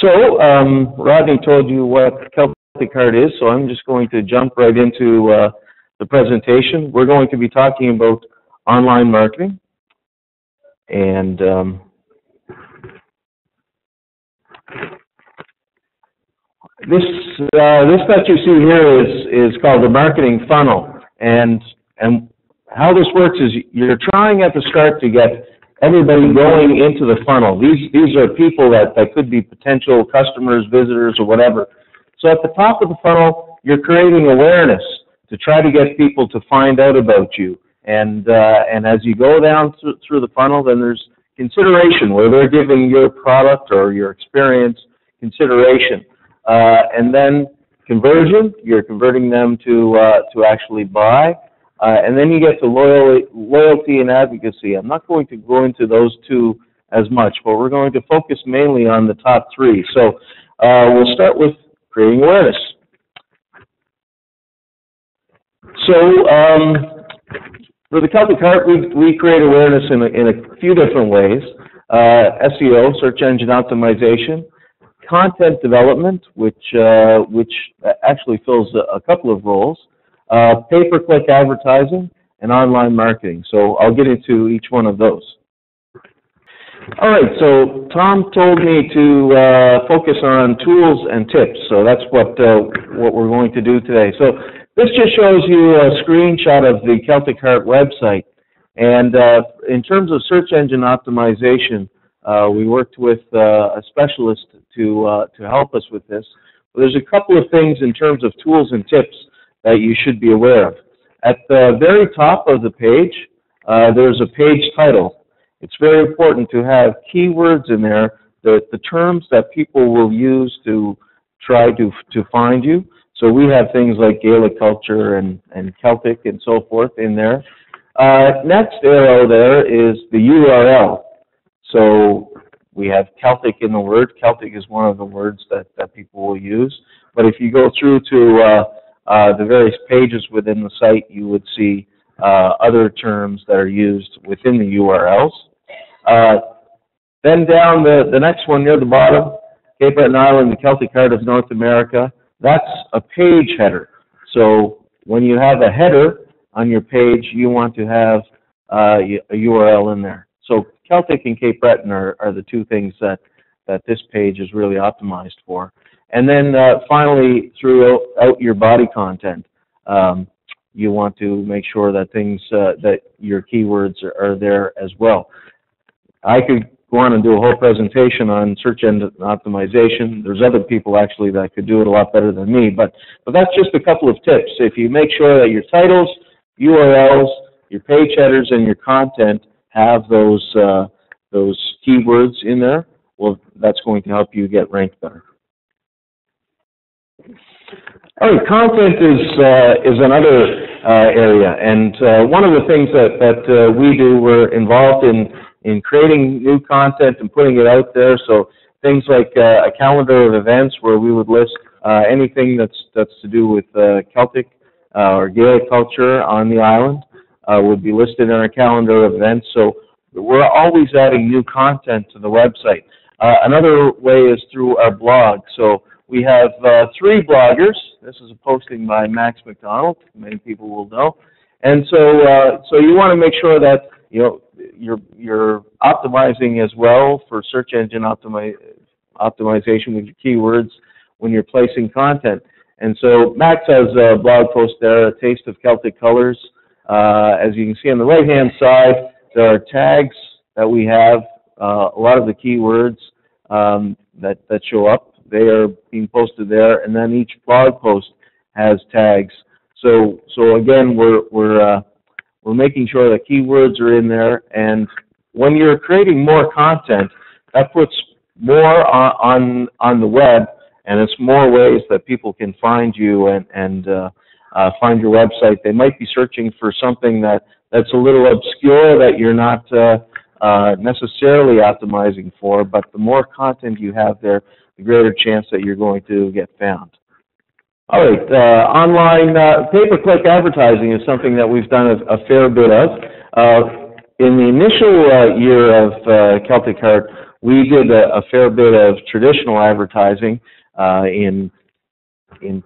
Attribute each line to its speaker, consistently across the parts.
Speaker 1: Rodney told you what Celtic Heart is, so I'm just going to jump right into the presentation. We're going to be talking about online marketing, and this that you see here is called the marketing funnel, and how this works is you're trying at the start to get everybody going into the funnel. These are people that could be potential customers, visitors, or whatever. So at the top of the funnel, you're creating awareness to try to get people to find out about you. And as you go down through the funnel, then there's consideration where they're giving your product or your experience consideration. And then conversion, you're converting them to actually buy. And then you get to loyalty and advocacy. I'm not going to go into those two as much, but we're going to focus mainly on the top three. So we'll start with creating awareness. So for the Celtic Heart, we create awareness in a few different ways. SEO, search engine optimization, content development, which actually fills a couple of roles, pay-per-click advertising, and online marketing. So I'll get into each one of those. All right, so Tom told me to focus on tools and tips, so that's what we're going to do today. So this just shows you a screenshot of the Celtic Heart website, and in terms of search engine optimization, we worked with a specialist to help us with this. There's a couple of things in terms of tools and tips that you should be aware of. At the very top of the page, there's a page title. It's very important to have keywords in there, the terms that people will use to try to find you. So we have things like Gaelic culture and Celtic and so forth in there. Next arrow there is the URL. So we have Celtic in the word. Celtic is one of the words that people will use. But if you go through to the various pages within the site, you would see other terms that are used within the URLs. Then down the next one near the bottom, Cape Breton Island, the Celtic Heart of North America, that's a page header. So when you have a header on your page, you want to have a URL in there. So Celtic and Cape Breton are the two things that this page is really optimized for. And then finally, throughout your body content, you want to make sure that that your keywords are there as well. I could go on and do a whole presentation on search engine optimization. There's other people actually that could do it a lot better than me, but that's just a couple of tips. If you make sure that your titles, URLs, your page headers, and your content have those keywords in there, well, that's going to help you get ranked better. All right, content is another area, and one of the things that we do, we're involved in creating new content and putting it out there. So things like a calendar of events where we would list anything that's to do with Celtic or Gaelic culture on the island would be listed in our calendar of events. So we're always adding new content to the website. Another way is through our blog. So we have 3 bloggers. This is a posting by Max McDonald. Many people will know. And so you want to make sure that you're optimizing as well for search engine optimization with your keywords when you're placing content. And so Max has a blog post there, A Taste of Celtic Colors. As you can see on the right-hand side, there are tags that we have, a lot of the keywords that show up. They are being posted there, and then each blog post has tags. So again, we're making sure that keywords are in there, and when you're creating more content, that puts more on the web, and it's more ways that people can find you and find your website. They might be searching for something that's a little obscure that you're not necessarily optimizing for, but the more content you have there, the greater chance that you're going to get found. All right, online pay-per-click advertising is something that we've done a fair bit of. In the initial year of Celtic Heart, we did a fair bit of traditional advertising in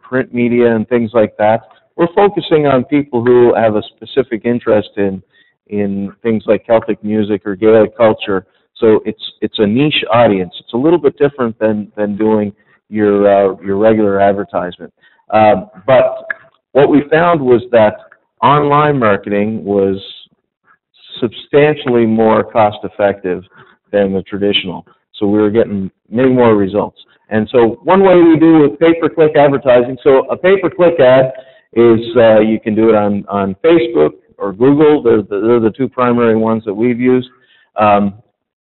Speaker 1: print media and things like that. We're focusing on people who have a specific interest in things like Celtic music or Gaelic culture. So it's a niche audience. It's a little bit different than doing your regular advertisement. But what we found was that online marketing was substantially more cost effective than the traditional. So we were getting many more results. And so one way we do with pay-per-click advertising, so a pay-per-click ad is you can do it on Facebook or Google. They're the two primary ones that we've used.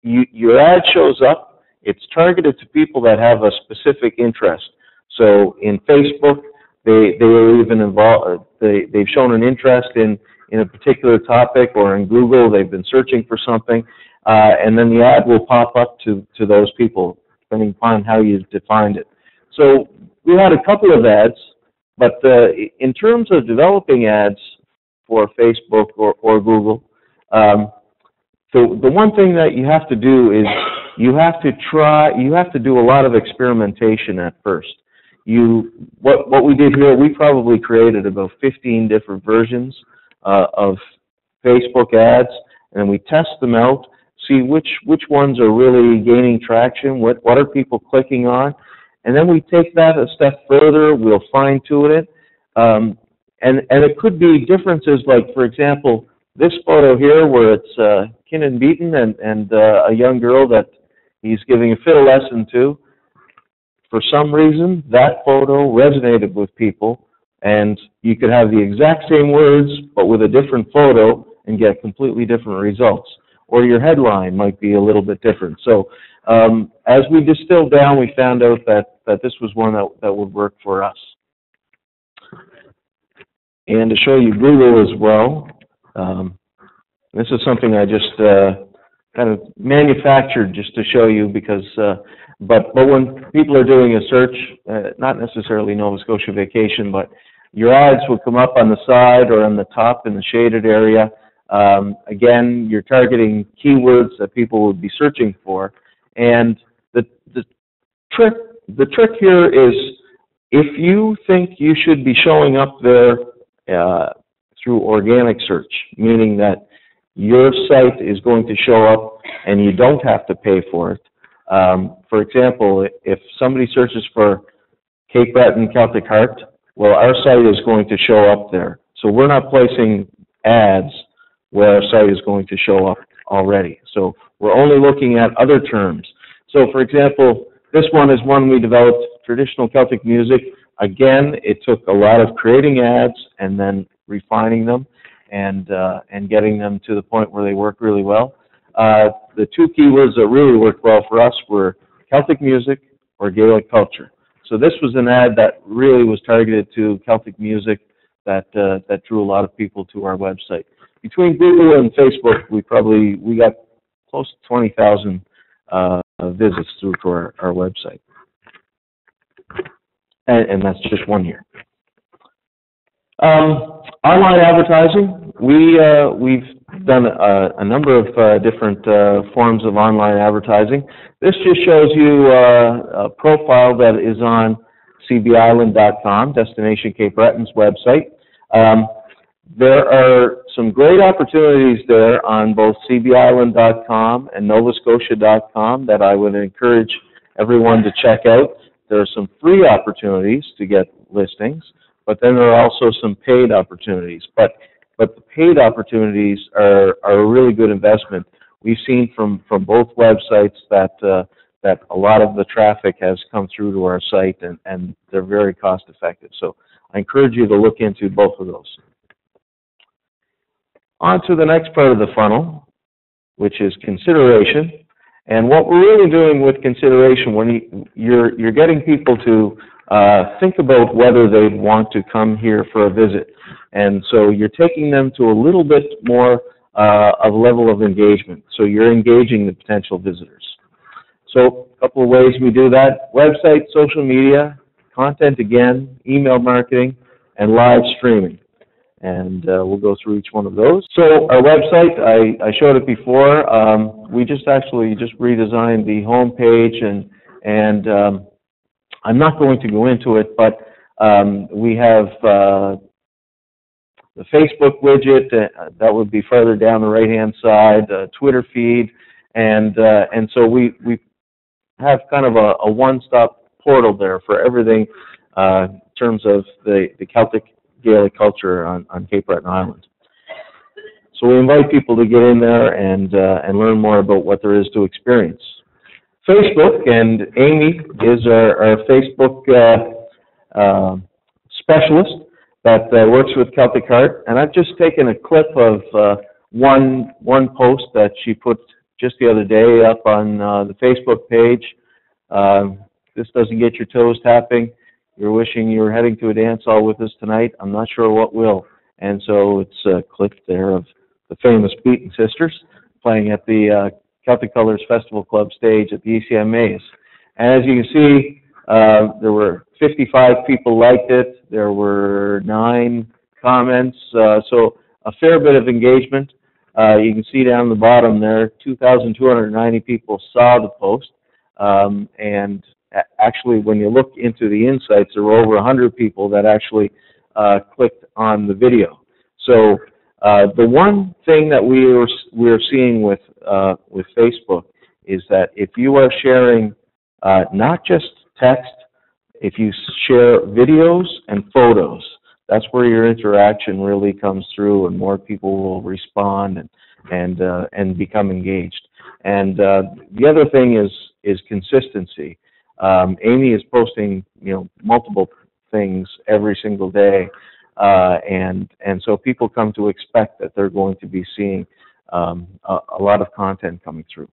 Speaker 1: Your ad shows up. It's targeted to people that have a specific interest. So in Facebook, they were even involved. They've shown an interest in a particular topic, or in Google, they've been searching for something, and then the ad will pop up to those people, depending upon how you've defined it. So we had a couple of ads, but in terms of developing ads for Facebook or Google, so the one thing that you have to do is you have to do a lot of experimentation at first. What we did here, we probably created about 15 different versions of Facebook ads, and we test them out, see which ones are really gaining traction, what are people clicking on, and then we take that a step further. We'll fine-tune it, and it could be differences like, for example, this photo here where it's Kinnan Beaton and a young girl that he's giving a fiddle lesson to. For some reason, that photo resonated with people, and you could have the exact same words, but with a different photo and get completely different results. Or your headline might be a little bit different. So as we distilled down, we found out that this was one that would work for us. And to show you Google as well, this is something I just kind of manufactured just to show you because, but when people are doing a search, not necessarily Nova Scotia vacation, but your ads will come up on the side or on the top in the shaded area. Again, you're targeting keywords that people would be searching for, and the trick here is if you think you should be showing up there through organic search, meaning that your site is going to show up and you don't have to pay for it. For example, if somebody searches for Cape Breton Celtic Heart, well, our site is going to show up there. So we're not placing ads where our site is going to show up already. So we're only looking at other terms. So for example, this one is one we developed, traditional Celtic music. Again, it took a lot of creating ads and then refining them and getting them to the point where they work really well. The two keywords that really worked well for us were Celtic music or Gaelic culture. So this was an ad that really was targeted to Celtic music that drew a lot of people to our website. Between Google and Facebook, we got close to 20,000 visits through to our website. And that's just 1 year. Online advertising, we've done a number of different forms of online advertising. This just shows you a profile that is on cbisland.com, Destination Cape Breton's website. There are some great opportunities there on both cbisland.com and novascotia.com that I would encourage everyone to check out. There are some free opportunities to get listings, but then there are also some paid opportunities. But the paid opportunities are a really good investment. We've seen from both websites that a lot of the traffic has come through to our site, and they're very cost effective. So I encourage you to look into both of those. On to the next part of the funnel, which is consideration. And what we're really doing with consideration, when you're getting people to think about whether they'd want to come here for a visit. And so you're taking them to a little bit more of a level of engagement. So you're engaging the potential visitors. So a couple of ways we do that: website, social media, content again, email marketing, and live streaming. and we'll go through each one of those. So our website, I showed it before. We just redesigned the home page, and I'm not going to go into it, but we have the Facebook widget that would be further down the right-hand side, Twitter feed, and so we have kind of a one-stop portal there for everything in terms of the Celtic Gaelic culture on Cape Breton Island. So we invite people to get in there and learn more about what there is to experience. Facebook, and Amy is our Facebook specialist that works with Celtic Heart, and I've just taken a clip of one post that she put just the other day up on the Facebook page. This doesn't get your toes tapping. You're wishing you were heading to a dance hall with us tonight. I'm not sure what will. And so it's a clip there of the famous Beaton Sisters playing at the Celtic Colors Festival Club stage at the ECMAs. And as you can see, there were 55 people liked it. There were 9 comments, so a fair bit of engagement. You can see down the bottom there, 2,290 people saw the post, and actually when you look into the insights, there were over 100 people that actually clicked on the video. So the one thing that we're seeing with Facebook is that if you are sharing not just text, if you share videos and photos, that's where your interaction really comes through, and more people will respond and become engaged. And the other thing is consistency. Amy is posting multiple things every single day, and so people come to expect that they're going to be seeing a lot of content coming through.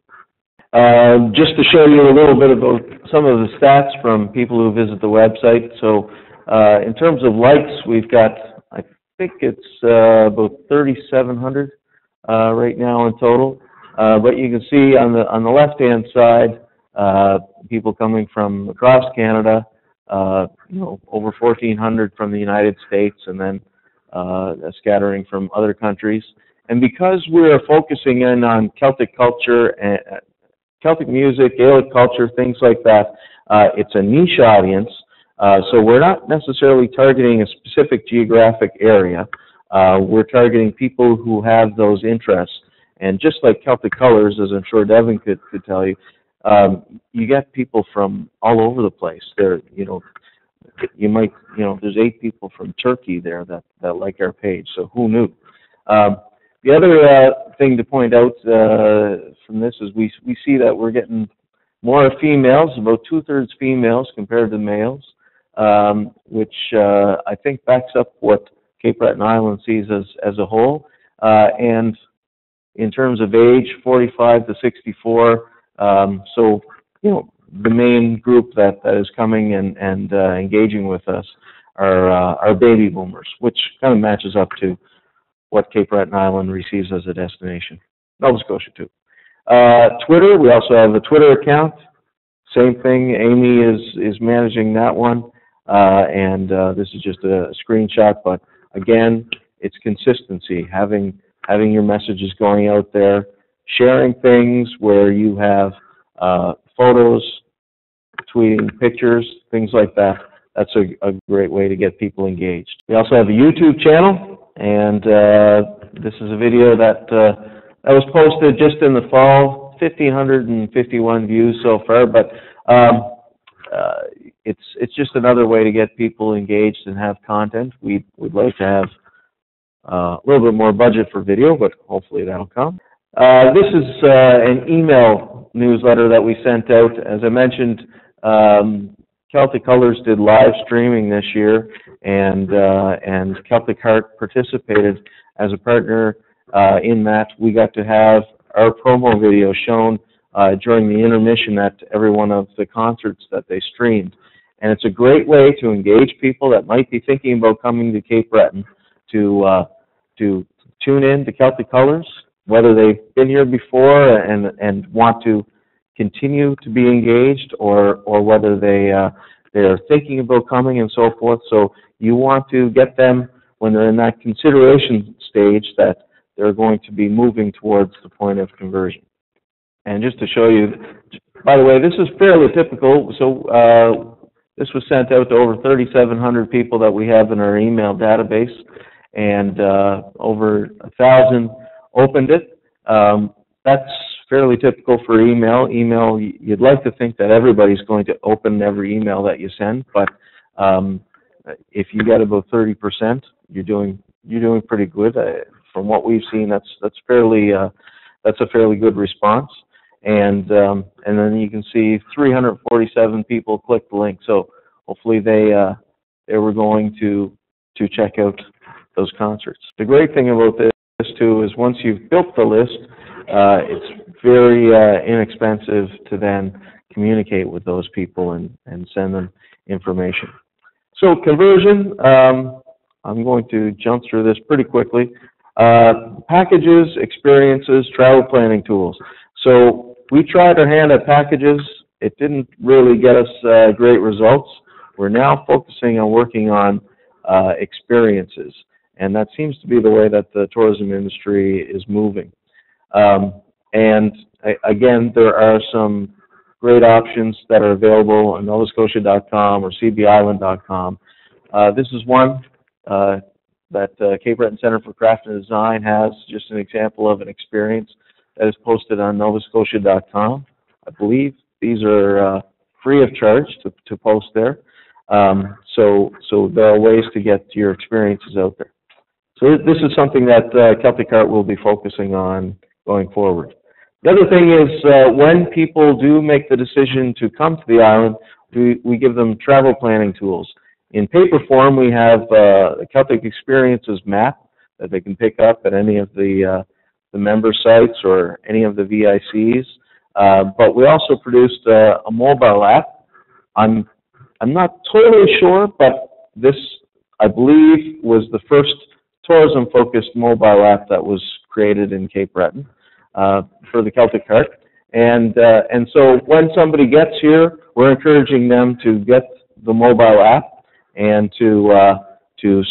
Speaker 1: Just to show you a little bit about some of the stats from people who visit the website. So in terms of likes, we've got, I think it's about 3,700 right now in total. But you can see on the left-hand side, people coming from across Canada, over 1,400 from the United States, and then a scattering from other countries. And because we're focusing in on Celtic culture and Celtic music, Gaelic culture, things like that, it's a niche audience, so we're not necessarily targeting a specific geographic area. We're targeting people who have those interests. And just like Celtic Colors, as I'm sure Devin could tell you, you get people from all over the place. There, you might, there's 8 people from Turkey there that like our page, so who knew? The other thing to point out from this is we see that we're getting more females, about 2/3 females compared to males, which I think backs up what Cape Breton Island sees as a whole. And in terms of age, 45 to 64, so the main group that is coming and engaging with us are baby boomers, which kind of matches up to what Cape Breton Island receives as a destination. Nova Scotia too. Twitter, we also have a Twitter account. Same thing, Amy is managing that one, and this is just a screenshot, but again, it's consistency, having your messages going out there, sharing things where you have photos, tweeting pictures, things like that. That's a great way to get people engaged. We also have a YouTube channel, and this is a video that was posted just in the fall, 1,551 views so far, but it's just another way to get people engaged and have content. We'd like to have a little bit more budget for video, but hopefully that'll come. This is an email newsletter that we sent out. As I mentioned, Celtic Colors did live streaming this year, and Celtic Heart participated as a partner in that. We got to have our promo video shown during the intermission at every one of the concerts that they streamed. And it's a great way to engage people that might be thinking about coming to Cape Breton to tune in to Celtic Colors, whether they've been here before and want to continue to be engaged, or whether they're thinking about coming and so forth. So you want to get them when they're in that consideration stage, that they're going to be moving towards the point of conversion. And just to show you, by the way, this is fairly typical. So this was sent out to over 3,700 people that we have in our email database, and over 1,000 opened it. That's fairly typical for email. Email, you'd like to think that everybody's going to open every email that you send, but if you get about 30%, you're doing pretty good. From what we've seen, that's a fairly good response. And then you can see 347 people clicked the link. So hopefully they were going to check out those concerts. The great thing about this too is once you've built the list, it's very inexpensive to then communicate with those people and send them information. So conversion, I'm going to jump through this pretty quickly. Packages, experiences, travel planning tools. So we tried our hand at packages. It didn't really get us great results. We're now focusing on working on experiences, and that seems to be the way that the tourism industry is moving. And again, there are some great options that are available on novascotia.com or cbisland.com. This is one that Cape Breton Centre for Craft and Design has, just an example of an experience that is posted on novascotia.com. I believe these are free of charge to post there. So there are ways to get your experiences out there. So this is something that Celtic Art will be focusing on going forward. The other thing is when people do make the decision to come to the island, we give them travel planning tools. In paper form, we have the Celtic Experiences map that they can pick up at any of the member sites or any of the VICs. But we also produced a mobile app. I'm not totally sure, but this, I believe, was the first tourism-focused mobile app that was created in Cape Breton for the Celtic Art. And so when somebody gets here, we're encouraging them to get the mobile app and to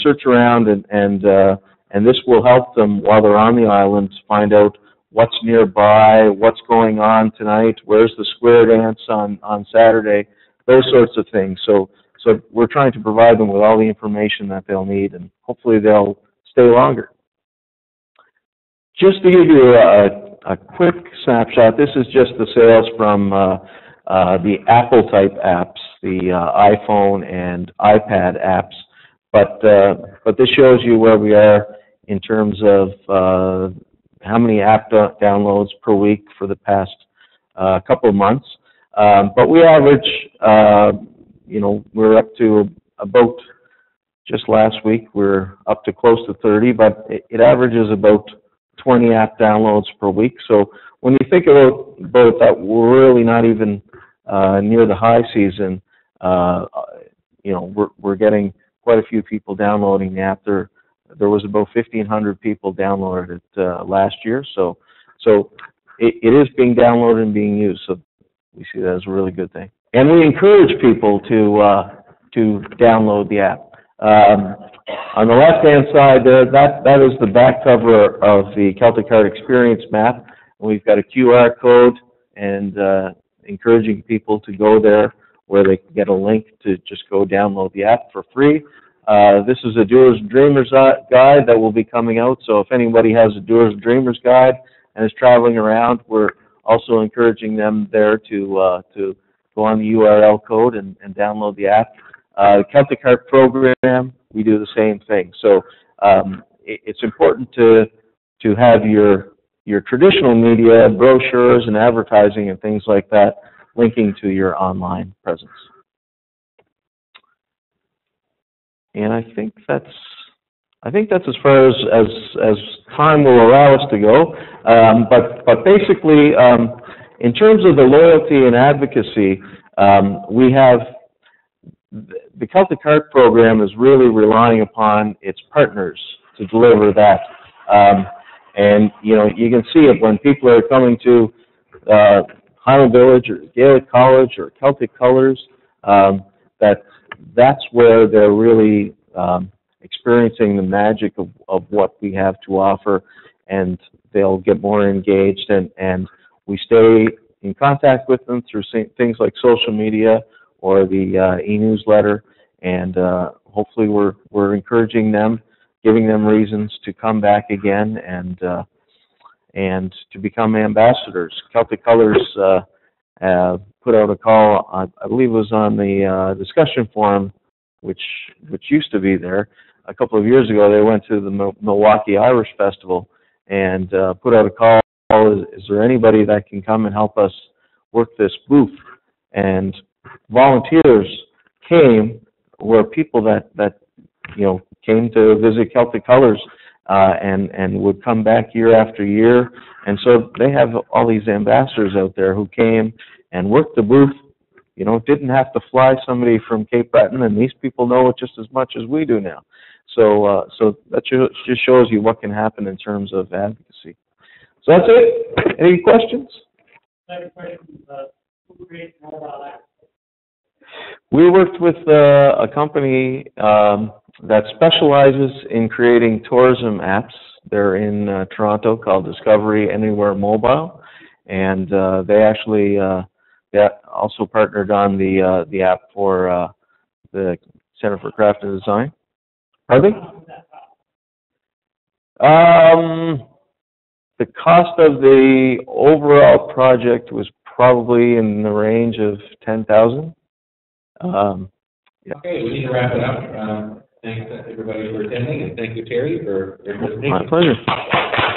Speaker 1: search around, and this will help them while they're on the island find out what's nearby, what's going on tonight, where's the square dance on Saturday, those sorts of things. So we're trying to provide them with all the information that they'll need, and hopefully they'll stay longer. Just to give you a quick snapshot, this is just the sales from the Apple-type apps, the iPhone and iPad apps. But this shows you where we are in terms of how many app downloads per week for the past couple of months. But we average, we're up to about, just last week, we're up to close to 30, but it averages about 20 app downloads per week. So when you think about that, we're really not even near the high season. We're getting quite a few people downloading the app. There was about 1,500 people downloaded it last year. So it is being downloaded and being used. So we see that as a really good thing. And we encourage people to download the app. On the left-hand side there, that is the back cover of the Celtic Art Experience map. We've got a QR code and encouraging people to go there where they can get a link to just go download the app for free. This is a Doers and Dreamers guide that will be coming out, so if anybody has a Doers and Dreamers guide and is traveling around, we're also encouraging them there to go on the URL code and download the app. The Celtic Art program, we do the same thing. So it's important to have your traditional media, brochures and advertising and things like that linking to your online presence. And I think that's as far as time will allow us to go. But basically, in terms of the loyalty and advocacy, we have the Celtic Art program is really relying upon its partners to deliver that. And you can see it when people are coming to Highland Village or Gaelic College or Celtic Colors. That's where they're really experiencing the magic of what we have to offer, and they'll get more engaged, and we stay in contact with them through things like social media or the e-newsletter, and hopefully we're encouraging them, giving them reasons to come back again and to become ambassadors. Celtic Colors put out a call, I believe it was on the discussion forum, which used to be there. A couple of years ago, they went to the Milwaukee Irish Festival and put out a call, is there anybody that can come and help us work this booth? And volunteers came, were people that came to visit Celtic Colors and would come back year after year. And so they have all these ambassadors out there who came and worked the booth, didn't have to fly somebody from Cape Breton, and these people know it just as much as we do now. So that just shows you what can happen in terms of advocacy. So that's it. Any questions?
Speaker 2: Second question, who creates mobile apps?
Speaker 1: We worked with a company that specializes in creating tourism apps. They're in Toronto, called Discovery Anywhere Mobile, and they actually also partnered on the app for the Center for Craft and Design. Pardon me? The cost of the overall project was probably in the range of $10,000. Yeah.
Speaker 3: Okay, we need to wrap it up. Thanks everybody for attending, and thank you, Terry, for your presentation.
Speaker 1: My pleasure.